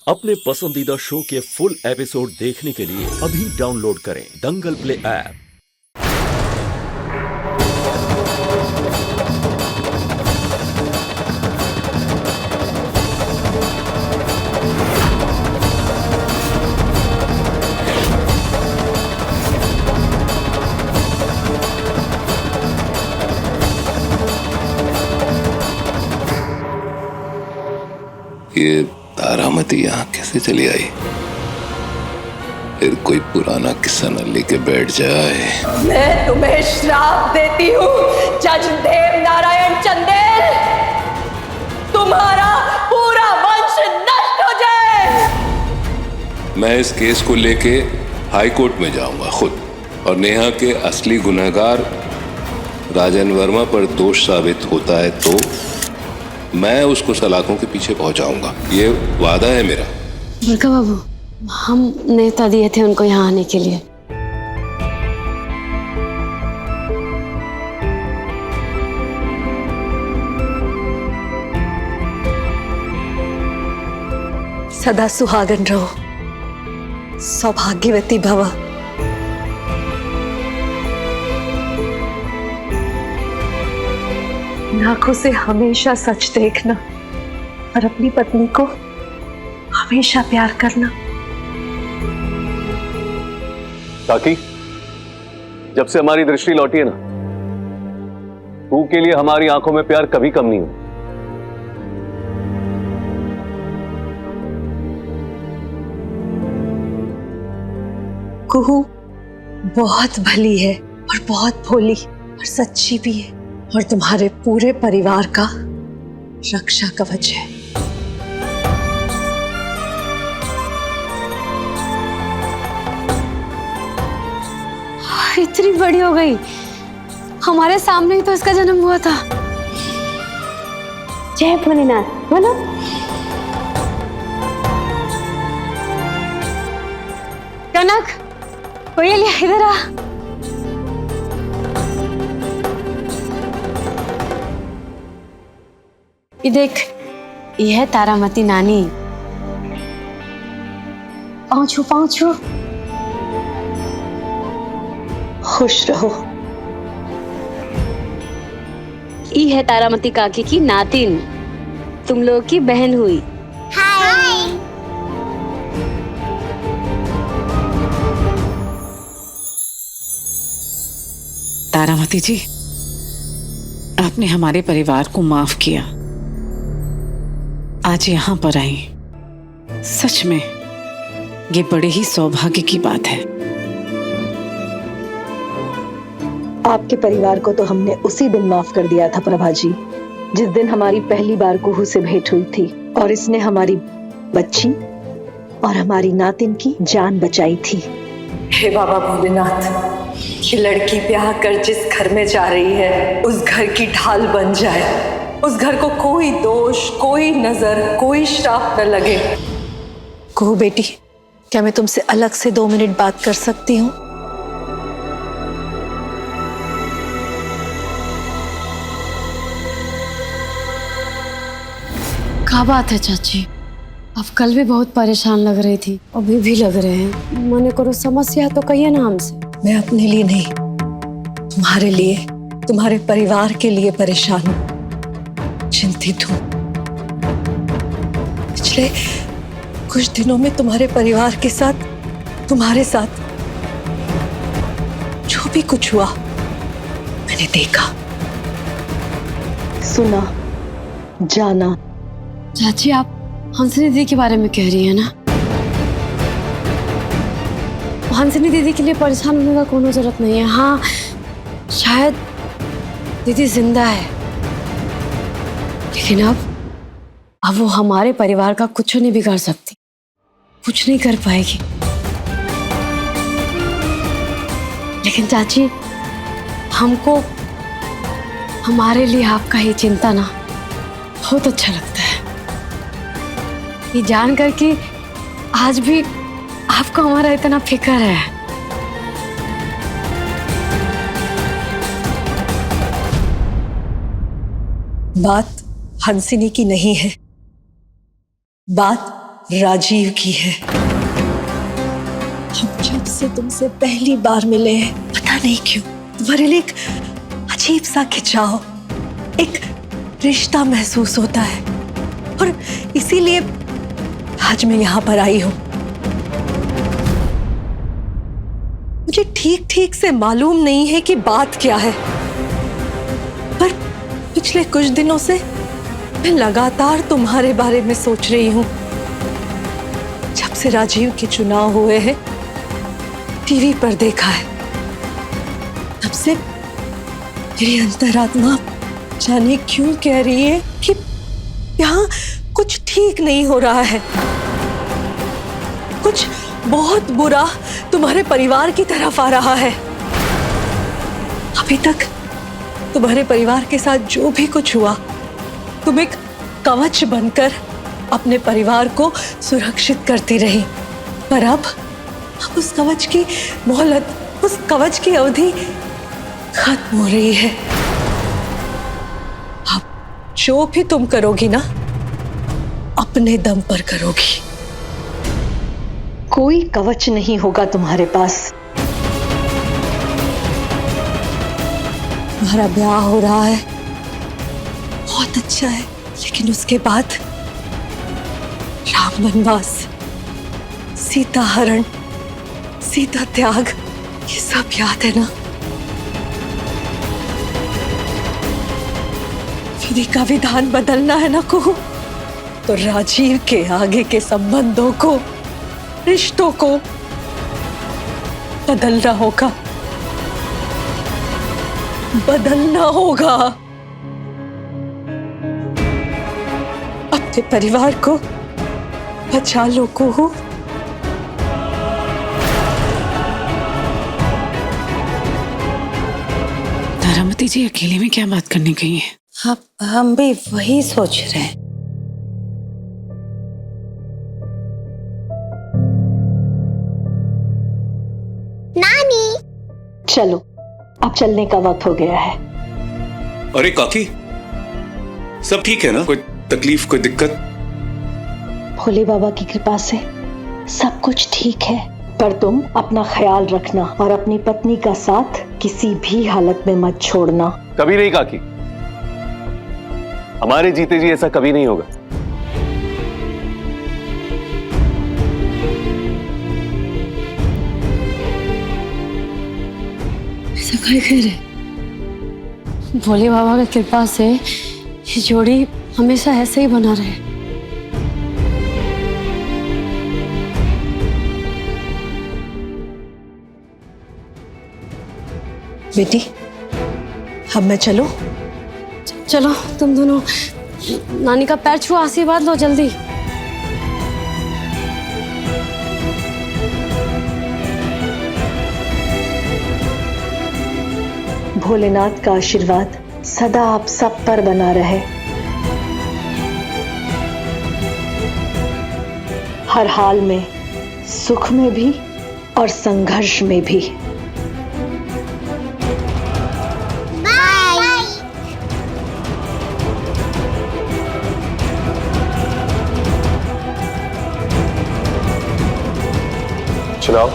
अपने पसंदीदा शो के फुल एपिसोड देखने के लिए अभी डाउनलोड करें दंगल प्ले ऐप। ये तारामती यहाँ कैसे चली आई? फिर कोई पुराना किस्सा न लेके बैठ जाए। मैं तुम्हें श्राप देती हूँ जज देव नारायण चंदेल, तुम्हारा पूरा वंश नष्ट हो जाए। मैं इस केस को लेके हाई कोर्ट में जाऊंगा खुद, और नेहा के असली गुनहगार राजन वर्मा पर दोष साबित होता है तो मैं उसको सलाखों के पीछे पहुंचाऊंगा। ये वादा है मेरा। बड़का बाबू, हम नेता दिए थे उनको यहाँ आने के लिए। सदा सुहागन रहो, सौभाग्यवती भव। आंखों से हमेशा सच देखना और अपनी पत्नी को हमेशा प्यार करना। काकी, जब से हमारी दृष्टि लौटी है ना, तू के लिए हमारी आंखों में प्यार कभी कम नहीं हुआ। कुहू बहुत भली है और बहुत भोली और सच्ची भी है, और तुम्हारे पूरे परिवार का रक्षा कवच है। इतनी बड़ी हो गई, हमारे सामने ही तो इसका जन्म हुआ था। जय भोलेनाथ, बोलो। कनक, कोयलिया इधर आ। ये देख, ये है तारामती नानी। पाँचू पाँचू। खुश रहो। ये है तारामती काकी की नातिन, तुम लोग की बहन हुई। हाय। तारामती जी, आपने हमारे परिवार को माफ किया, आज यहाँ पर आई। सच में ये बड़े ही सौभाग्य की बात है। आपके परिवार को तो हमने उसी दिन माफ कर दिया था प्रभा जी, जिस दिन हमारी पहली बार कुहू से भेंट हुई थी और इसने हमारी बच्ची और हमारी नातिन की जान बचाई थी। हे बाबा भोलेनाथ, ये लड़की ब्याह कर जिस घर में जा रही है उस घर की ढाल बन जाए, उस घर को कोई दोष, कोई नजर, कोई श्राप न लगे। कुहू बेटी, क्या मैं तुमसे अलग से 2 मिनट बात कर सकती हूँ? क्या बात है चाची? आप कल भी बहुत परेशान लग रही थी, अभी भी लग रहे हैं। मने करो समस्या तो कहिए ना हमसे। मैं अपने लिए नहीं, तुम्हारे लिए, तुम्हारे परिवार के लिए परेशान हूँ, चिंतित हूँ। पिछले कुछ दिनों में तुम्हारे परिवार के साथ, तुम्हारे साथ जो भी कुछ हुआ मैंने देखा, सुना, जाना। चाची, आप हंसनी दीदी के बारे में कह रही है ना? हंसनी दीदी के लिए परेशान होने का कोई जरूरत नहीं है। हाँ, शायद दीदी जिंदा है, लेकिन अब वो हमारे परिवार का कुछ नहीं बिगाड़ सकती, कुछ नहीं कर पाएगी। लेकिन चाची, हमको हमारे लिए आपका ये चिंता ना बहुत अच्छा लगता है। ये जानकर कि आज भी आपको हमारा इतना फिक्र है। बात हंसिनी की नहीं है, बात राजीव की है। हम जब से तुमसे पहली बार मिले हैं, पता नहीं क्यों तुम्हारे लिए एक अजीब सा खिंचाव, एक रिश्ता महसूस होता है, और इसीलिए आज मैं यहाँ पर आई हूँ। मुझे ठीक ठीक से मालूम नहीं है कि बात क्या है, पर पिछले कुछ दिनों से मैं लगातार तुम्हारे बारे में सोच रही हूँ। जब से राजीव के चुनाव हुए हैं, टीवी पर देखा है, तब से मेरी अंतरात्मा जाने क्यों कह रही है कि यहाँ कुछ ठीक नहीं हो रहा है। कुछ बहुत बुरा तुम्हारे परिवार की तरफ आ रहा है। अभी तक तुम्हारे परिवार के साथ जो भी कुछ हुआ, तुम एक कवच बनकर अपने परिवार को सुरक्षित करती रही, पर अब उस कवच की मोहलत, उस कवच की अवधि खत्म हो रही है। अब जो भी तुम करोगी ना, अपने दम पर करोगी। कोई कवच नहीं होगा तुम्हारे पास। तुम्हारा ब्याह हो रहा है, बहुत अच्छा है, लेकिन उसके बाद राम वनवास, सीता हरण, सीता त्याग, ये सब याद है ना? विधि का विधान बदलना है ना कुहू, तो राजीव के आगे के संबंधों को, रिश्तों को बदलना होगा, बदलना होगा। अपने परिवार को बचा लो कुहू। तारामती जी अकेले में क्या बात करने गई हैं? हम भी वही सोच रहे हैं। नानी, चलो, अब चलने का वक्त हो गया है। अरे काकी, सब ठीक है ना? कोई तकलीफ, कोई दिक्कत? भोले बाबा की कृपा से सब कुछ ठीक है, पर तुम अपना ख्याल रखना और अपनी पत्नी का साथ किसी भी हालत में मत छोड़ना। कभी नहीं काकी, हमारे जीते जी ऐसा कभी नहीं होगा। ऐसा कह रहे, भोले बाबा की कृपा से ये जोड़ी हमेशा ऐसे ही बना रहे। बेटी, अब मैं चलूं? चलो, तुम दोनों नानी का पैर छुओ, आशीर्वाद लो जल्दी। भोलेनाथ का आशीर्वाद सदा आप सब पर बना रहे। हर हाल में, सुख में भी और संघर्ष में भी। चलाओ।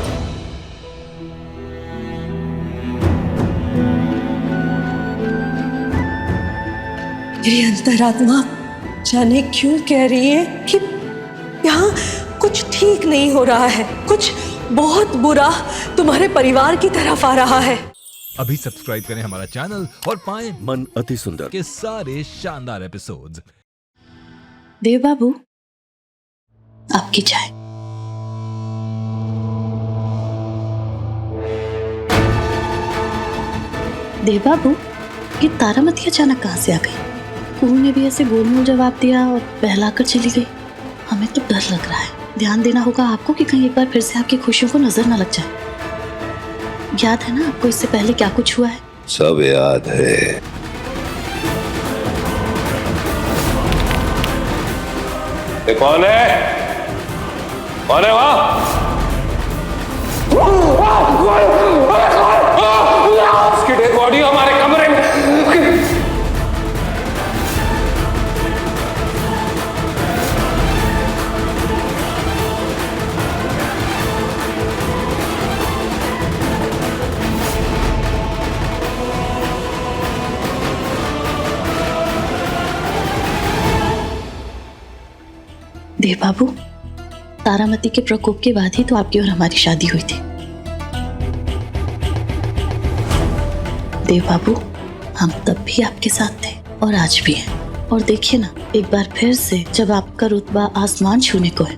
मेरी अंतरात्मा जाने क्यों कह रही है कि यहाँ कुछ ठीक नहीं हो रहा है। कुछ बहुत बुरा तुम्हारे परिवार की तरफ आ रहा है। अभी सब्सक्राइब करें हमारा चैनल और पाएं मन अति सुंदर के सारे शानदार एपिसोड्स। देव बाबू, आपकी चाय। देव बाबू, ये तारामती अचानक कहाँ से आ गई? कुहू ने भी ऐसे गोलमोल जवाब दिया और बहलाकर चली गई। हमें तो डर लग रहा है। ध्यान देना होगा आपको कि कहीं एक बार फिर से आपकी खुशियों को नजर न लग जाए। याद है ना आपको इससे पहले क्या कुछ हुआ है? सब याद है। ये कौन है? कौन है वहां? उसकी डेड बॉडी हमारे कमरे में। देव बाबू, तारामती के प्रकोप के बाद ही तो आपकी और हमारी शादी हुई थी। देव बाबू, हम तब भी आपके साथ थे और आज भी हैं। और देखिए ना, एक बार फिर से जब आपका रुतबा आसमान छूने को है,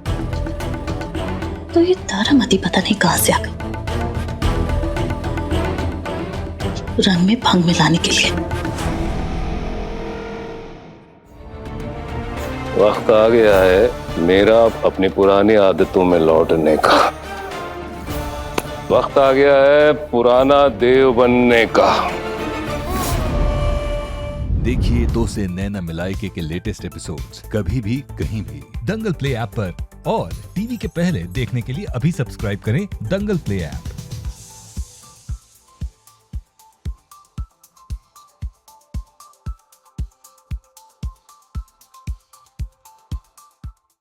तो ये तारामती पता नहीं कहां से आ गई, रंग में भंग मिलाने के लिए। वक्त आ गया है मेरा अपनी पुरानी आदतों में लौटने का। वक्त आ गया है पुराना देव बनने का। देखिए तो से नैना मिलाइके के लेटेस्ट एपिसोड्स कभी भी कहीं भी दंगल प्ले ऐप पर, और टीवी के पहले देखने के लिए अभी सब्सक्राइब करें दंगल प्ले ऐप।